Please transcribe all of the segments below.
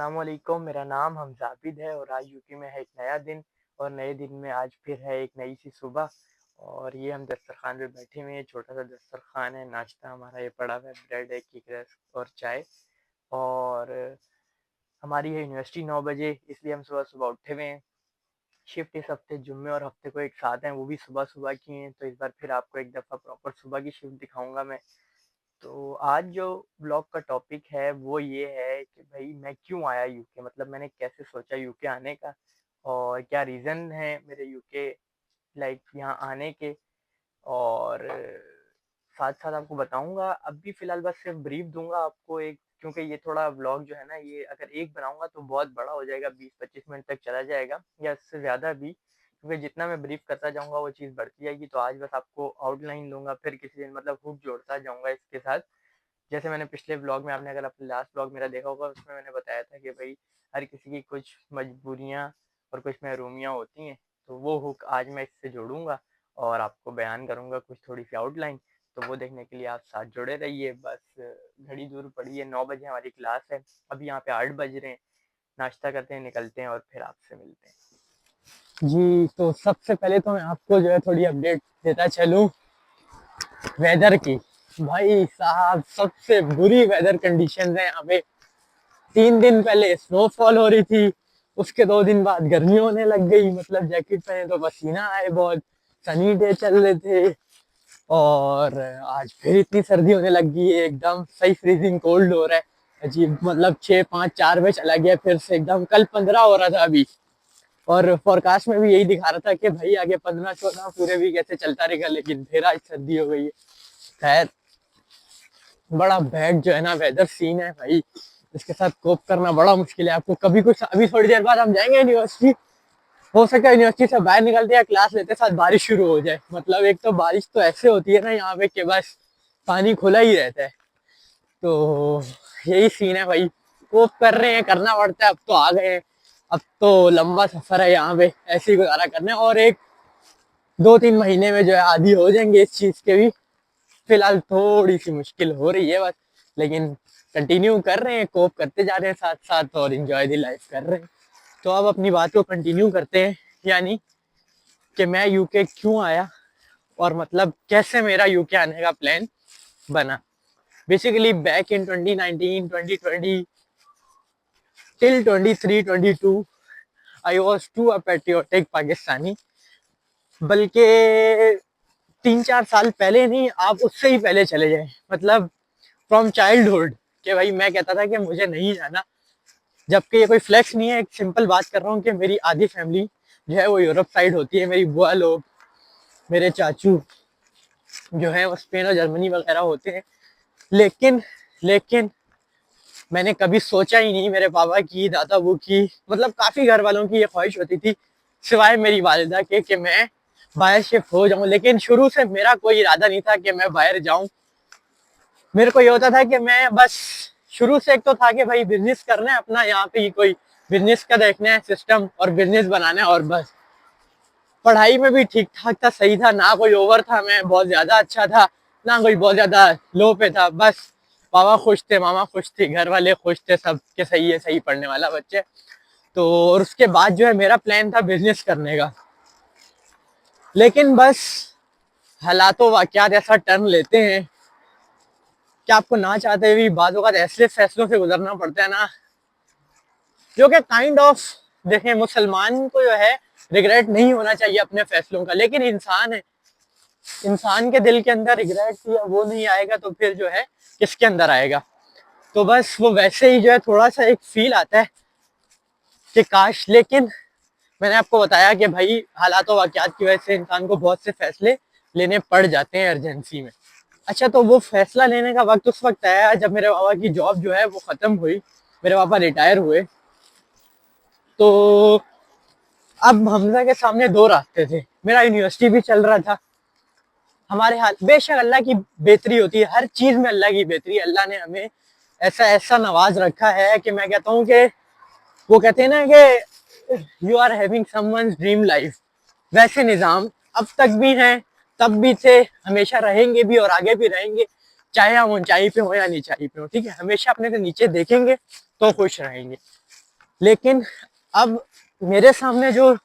अस्सलामुअलैकुम, मेरा नाम हमज़ाबिद है और आज यूके में है एक नया दिन और नए दिन में आज फिर है एक नई सी सुबह। और ये हम दस्तरख़्वान पे बैठे हुए हैं, छोटा-सा दस्तरख़्वान है, नाश्ता हमारा ये पड़ा हुआ है, ब्रेड है, केक रस्क और चाय। और हमारी है यूनिवर्सिटी 9 बजे, इसलिए हम सुबह-सुबह उठे हुए हैं। शिफ्ट इस हफ़्ते जुम्मे और हफ़्ते को एक साथ हैं, वो भी सुबह-सुबह की हैं, तो इस बार फिर आपको एक दफ़ा प्रॉपर सुबह की शिफ्ट दिखाऊँगा मैं। तो आज जो ब्लॉग का टॉपिक है वो ये है कि भाई मैं क्यों आया यूके, मतलब मैंने कैसे सोचा यूके आने का और क्या रीज़न है मेरे यूके यहाँ आने के। और साथ-साथ आपको बताऊँगा, अभी फ़िलहाल बस सिर्फ़ ब्रीफ़ दूँगा आपको एक, क्योंकि ये थोड़ा व्लॉग जो है ना, ये अगर एक बनाऊँगा तो बहुत बड़ा हो जाएगा, 20-25 मिनट तक चला जाएगा या इससे ज़्यादा भी, क्योंकि जितना मैं ब्रीफ़ करता जाऊँगा वो चीज़ बढ़ती जाएगी। तो आज बस आपको आउटलाइन दूँगा, फिर किसी दिन मतलब हुक जोड़ता जाऊँगा इसके साथ। जैसे मैंने पिछले व्लॉग में, आपने अगर अपने लास्ट व्लॉग मेरा देखा होगा, उसमें मैंने बताया था कि भई हर किसी की कुछ मजबूरियाँ और कुछ महरूमियाँ होती हैं, तो वो हुक आज मैं इससे जोड़ूँगा और आपको बयान करूँगा कुछ थोड़ी-सी आउटलाइन। तो वो देखने के लिए आप साथ जुड़े रहिए। बस घड़ी दूर पड़ी है, 9 बजे हमारी क्लास है, अभी यहाँ पे 8 बज रहे हैं। नाश्ता करते हैं, निकलते हैं और फिर आपसे मिलते हैं। जी, तो सबसे पहले तो मैं आपको जो है थोड़ी अपडेट देता चलूँ वेदर की। भाई साहब, सबसे बुरी वेदर कंडीशंस हैं यहाँ पे। 3 दिन पहले स्नोफॉल हो रही थी, उसके 2 दिन बाद गर्मी होने लग गई, मतलब जैकेट पहने तो पसीना आए बहुत। सनी डे चल रहे थे और आज फिर इतनी सर्दी होने लग गई है, एकदम सही फ्रीजिंग कोल्ड हो रहा है। अजीब, मतलब 6, 5, 4 बजे चला गया फिर से एकदम। कल 15 हो रहा था अभी, और फोरकास्ट में भी यही दिखा रहा था कि भाई आगे 15-14 पूरे वीक ऐसे चलता रहेगा, लेकिन फिर आज सर्दी हो गई है। खैर, बड़ा बैड जो है ना वेदर सीन है भाई, इसके साथ कोप करना बड़ा मुश्किल है। आपको कभी कुछ, अभी थोड़ी देर बाद हम जाएंगे यूनिवर्सिटी, हो सके यूनिवर्सिटी से बाहर निकलते हैं क्लास लेते साथ बारिश शुरू हो जाए। मतलब एक तो बारिश तो ऐसे होती है ना यहाँ पे कि बस पानी खुला ही रहता है। तो यही सीन है भाई, कोप कर रहे हैं, करना पड़ता है। अब तो आ गए हैं, अब तो लंबा सफर है यहाँ पे, ऐसे ही गुजारा करना है। और एक 2-3 महीने में जो है आदि हो जाएंगे इस चीज के भी। फिलहाल थोड़ी सी मुश्किल हो रही है बस, लेकिन कंटिन्यू कर रहे हैं, कोप करते जा रहे हैं साथ साथ और एंजॉय द लाइफ कर रहे हैं। तो अब अपनी बात को कंटिन्यू करते हैं, यानी कि मैं यूके क्यों आया और मतलब कैसे मेरा यूके आने का प्लान बना। Basically back in 2019, 2020 till 23-22 I was too a patriotic Pakistani. बल्कि 3-4 साल पहले नहीं, आप उससे ही पहले चले जाए, मतलब फ्रॉम चाइल्डहुड, कि भाई मैं कहता था कि मुझे नहीं जाना। जबकि ये कोई फ्लेक्स नहीं है, एक सिंपल बात कर रहा हूँ कि मेरी आधी फैमिली जो है वो यूरोप साइड होती है। मेरी बुआ लोग, मेरे चाचू जो है वो स्पेन और जर्मनी वगैरह होते हैं। लेकिन लेकिन मैंने कभी सोचा ही नहीं, मेरे पापा की, दादाबू की, मतलब काफी घर वालों की ये ख्वाहिश होती थी, सिवाय मेरी वालिदा के, कि मैं बाहर शिफ्ट हो जाऊं। लेकिन शुरू से मेरा कोई इरादा नहीं था कि मैं बाहर जाऊं। मेरे को ये होता था कि मैं बस, शुरू से एक तो था कि भाई बिजनेस करना है अपना, यहाँ पे ही कोई बिजनेस का देखना है सिस्टम और बिजनेस बनाना है, और बस। पढ़ाई में भी ठीक ठाक था, सही था, ना कोई ओवर था, मैं बहुत ज्यादा अच्छा था, ना कोई बहुत ज्यादा लो पे था। बस पापा खुश थे, मामा खुश थे, घर वाले खुश थे, सब के सही है, सही पढ़ने वाला बच्चे। तो और उसके बाद जो है मेरा प्लान था बिजनेस करने का। लेकिन बस हालातों वाकयात ऐसा टर्न लेते हैं कि आपको ना चाहते हुए बातों का ऐसे फैसलों से गुजरना पड़ता है ना, जो कि काइंड ऑफ, देखें, मुसलमान को जो है रिग्रेट नहीं होना चाहिए अपने फैसलों का, लेकिन इंसान है, इंसान के दिल के अंदर रिग्रेट या वो नहीं आएगा तो फिर जो है किसके अंदर आएगा। तो बस वो वैसे ही जो है थोड़ा सा एक फील आता है कि काश। लेकिन मैंने आपको बताया कि भाई हालात वाकयात की वजह से इंसान को बहुत से फैसले लेने पड़ जाते हैं इमरजेंसी में। अच्छा, तो वो फैसला लेने का वक्त उस वक्त आया जब मेरे पापा की जॉब जो है वो खत्म हुई, मेरे पापा रिटायर हुए। तो अब हमजा के सामने दो रास्ते थे, मेरा यूनिवर्सिटी भी चल रहा था। हमारे हाथ, बेशक अल्लाह की बेहतरी होती है, हर चीज में अल्लाह की बेहतरी, अल्लाह ने हमें ऐसा ऐसा नवाज रखा है कि मैं कहता हूँ कि वो कहते हैं ना कि you are having someone's dream life. वैसे निज़ाम अब तक भी हैं, तब भी थे, हमेशा रहेंगे भी और आगे भी रहेंगे, चाहे हम ऊंचाई पे हो या नीचाई पे हो। ठीक है, हमेशा अपने से नीचे देखेंगे तो खुश रहेंगे। लेकिन अब मेरे सामने जो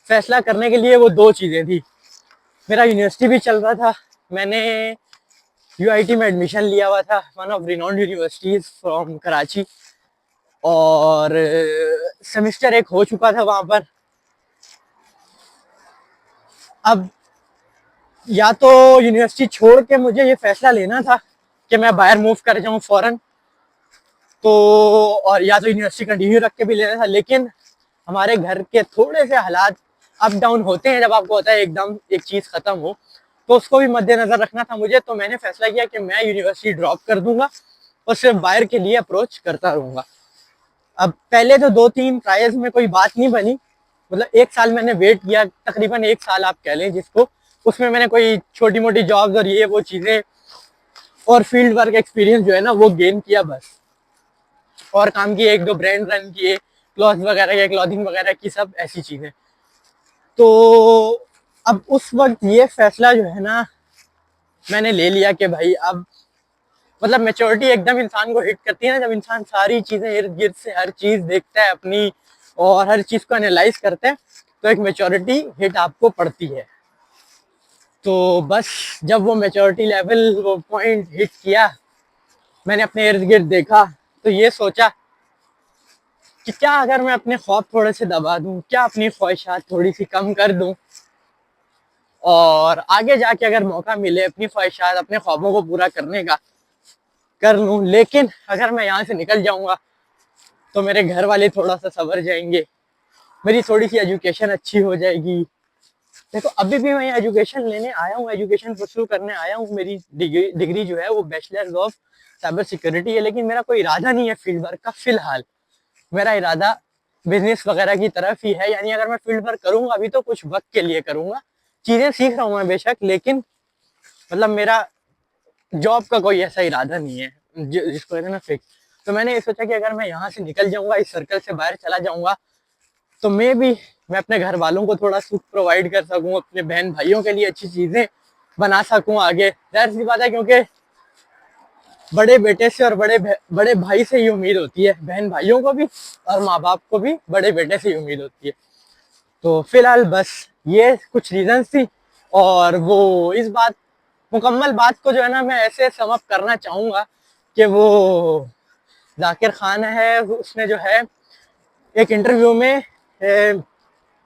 फैसला करने के लिए वो दो चीज़ें थी। मेरा यूनिवर्सिटी भी चल रहा था, मैंने यूआईटी में एडमिशन लिया हुआ था, one of renowned universities from Karachi, और सेमेस्टर 1 हो चुका था वहाँ पर। अब या तो यूनिवर्सिटी छोड़ के मुझे ये फैसला लेना था कि मैं बाहर मूव कर जाऊँ फॉरेन, तो और या तो यूनिवर्सिटी कंटिन्यू रख के भी लेना था। लेकिन हमारे घर के थोड़े से हालात अप डाउन होते हैं, जब आपको होता है एकदम एक चीज़ ख़त्म हो, तो उसको भी मद्देनज़र रखना था मुझे। तो मैंने फैसला किया कि मैं यूनिवर्सिटी ड्रॉप कर दूंगा और सिर्फ बाहर के लिए अप्रोच करता रहूँगा। अब पहले तो 2-3 ट्रायल्स में कोई बात नहीं बनी, मतलब 1 साल मैंने वेट किया, तकरीबन 1 साल आप कह लें जिसको। उसमें मैंने कोई छोटी मोटी जॉब्स और ये वो चीज़ें और फील्ड वर्क एक्सपीरियंस जो है ना वो गेन किया बस, और काम किए, 1-2 ब्रांड रन किए, क्लॉथ वगैरह के, क्लॉथिंग वगैरह की, सब ऐसी चीज़ें। तो अब उस वक्त ये फैसला जो है ना मैंने ले लिया कि भाई अब मतलब मेच्योरिटी एकदम इंसान को हिट करती है ना, जब इंसान सारी चीज़ें इर्द गिर्द से हर चीज़ देखता है अपनी और हर चीज़ को एनालाइज करता है, तो एक मेच्योरिटी हिट आपको पड़ती है। तो बस जब वो मेच्योरिटी लेवल, वो पॉइंट हिट किया, मैंने अपने इर्द गिर्द देखा, तो ये सोचा कि क्या अगर मैं अपने ख्वाब थोड़े से दबा दूं, क्या अपनी ख्वाहिशात थोड़ी सी कम कर दूं, और आगे जाके अगर मौका मिले अपनी ख्वाहिशात, अपने ख्वाबों को पूरा करने का, कर लूं। लेकिन अगर मैं यहाँ से निकल जाऊंगा तो मेरे घर वाले थोड़ा सा सवर जाएंगे, मेरी थोड़ी सी एजुकेशन अच्छी हो जाएगी। देखो अभी भी मैं एजुकेशन लेने आया हूँ, एजुकेशन परस्यू करने आया हूँ, मेरी डिग्री जो है वो बैचलर्स ऑफ साइबर सिक्योरिटी है। लेकिन मेरा कोई इरादा नहीं है फील्ड वर्क का फिलहाल, मेरा इरादा बिजनेस वगैरह की तरफ ही है। यानी अगर मैं फील्ड वर्क करूंगा अभी तो कुछ वक्त के लिए करूंगा, चीजें सीख रहा हूँ मैं बेशक, लेकिन मतलब मेरा जॉब का कोई ऐसा इरादा नहीं है जिसको कहते हैं ना फिक्स। तो मैंने ये सोचा कि अगर मैं यहाँ से निकल जाऊंगा, इस सर्कल से बाहर चला जाऊंगा, तो मैं अपने घर वालों को थोड़ा सुख प्रोवाइड कर सकूं, अपने बहन भाइयों के लिए अच्छी चीजें बना सकूं आगे। जाहिर सी बात है, क्योंकि बड़े बेटे से और बड़े भाई से ही उम्मीद होती है, बहन भाइयों को भी और माँ बाप को भी बड़े बेटे से ही उम्मीद होती है। तो फिलहाल बस ये कुछ रीजंस थी, और वो इस बात, मुकम्मल बात को जो है ना मैं ऐसे सम अप करना चाहूँगा कि वो जाकिर खान है, उसने जो है एक इंटरव्यू में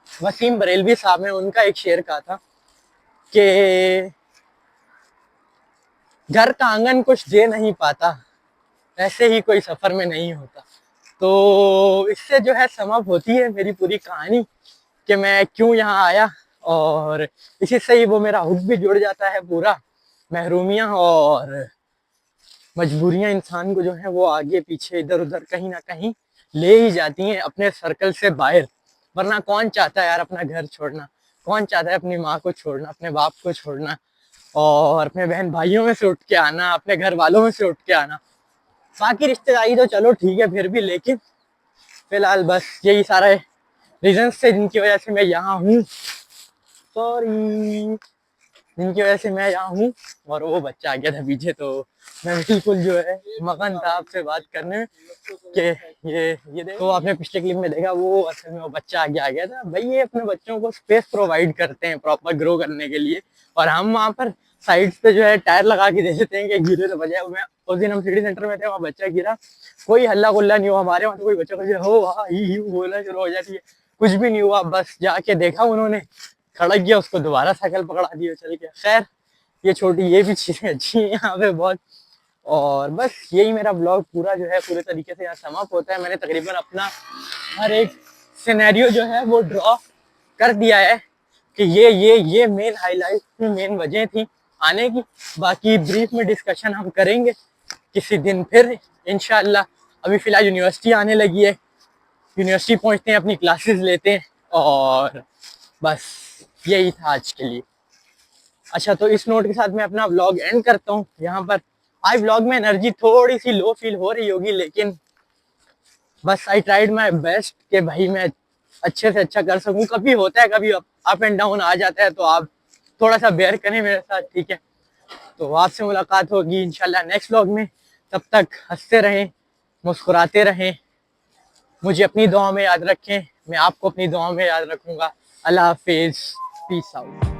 वसीम बरेलवी साहब ने उनका एक शेर कहा था कि घर का आंगन कुछ दे नहीं पाता, ऐसे ही कोई सफर में नहीं होता। तो इससे जो है सम अप होती है मेरी पूरी कहानी कि मैं क्यों यहाँ आया, और इसी से ही वो मेरा हुक भी जुड़ जाता है पूरा। महरूमियाँ और मजबूरियाँ इंसान को जो है वो आगे पीछे इधर उधर कहीं ना कहीं ले ही जाती हैं अपने सर्कल से बाहर। वरना कौन चाहता है यार अपना घर छोड़ना, कौन चाहता है अपनी माँ को छोड़ना, अपने बाप को छोड़ना, और अपने बहन भाइयों में से उठ के आना, अपने घर वालों में से उठ के आना। बाकी रिश्तेदारी तो चलो ठीक है फिर भी, लेकिन फिलहाल बस यही सारे रीजन से जिनकी वजह से मैं यहाँ हूँ, सॉरी, जिनकी वजह से मैं यहाँ हूँ। और वो बच्चा आ गया था पीछे, तो मैं बिल्कुल जो है मगन था आपसे बात करने में कि ये देखो, तो आपने पिछले क्लिप में देखा वो असल में वो बच्चा आगे आ गया था। भाई ये अपने बच्चों को स्पेस प्रोवाइड करते हैं प्रॉपर ग्रो करने के लिए, और हम वहाँ पर साइड्स पे जो है टायर लगा के दे देते हैं कि गिरे तो बजाय। मैं उस दिन हम सिटी सेंटर में थे, वहाँ बच्चा गिरा, कोई हल्ला गुल्ला नहीं हुआ, हमारे वहाँ तो कोई बच्चा को हो हाँ ही बोलना शुरू हो जाती है, कुछ भी नहीं हुआ। बस जाके देखा उन्होंने, खड़ा किया उसको, दोबारा साइकिल पकड़ा दिया, चल गया। खैर ये छोटी ये भी चीजें अच्छी हैं यहाँ पे बहुत। और बस यही मेरा ब्लॉग पूरा जो है पूरे तरीके से यहाँ समाप्त होता है। मैंने तकरीबन अपना हर एक सिनेरियो जो है वो ड्रॉ कर दिया है कि ये मेन हाईलाइट थी, मेन वजह थी आने की। बाकी ब्रीफ में डिस्कशन हम करेंगे किसी दिन फिर इंशाल्लाह। अभी फिलहाल यूनिवर्सिटी आने लगी है, यूनिवर्सिटी पहुंचते हैं, अपनी क्लासेस लेते हैं, और बस यही था आज के लिए। अच्छा, तो इस नोट के साथ मैं अपना व्लॉग एंड करता हूँ यहाँ पर। आज व्लॉग में एनर्जी थोड़ी सी लो फील हो रही होगी, लेकिन बस आई ट्राइड माई बेस्ट कि भाई मैं अच्छे से अच्छा कर सकूँ। कभी होता है, कभी अप एंड डाउन आ जाता है, तो आप थोड़ा सा बेयर करें मेरे साथ, ठीक है। तो आपसे मुलाकात होगी इंशाल्लाह नेक्स्ट व्लॉग में। तब तक हंसते रहें, मुस्कुराते रहें, मुझे अपनी दुआ में याद रखें, मैं आपको अपनी दुआ में याद रखूंगा। अल्लाह हाफिज, पीस आउट।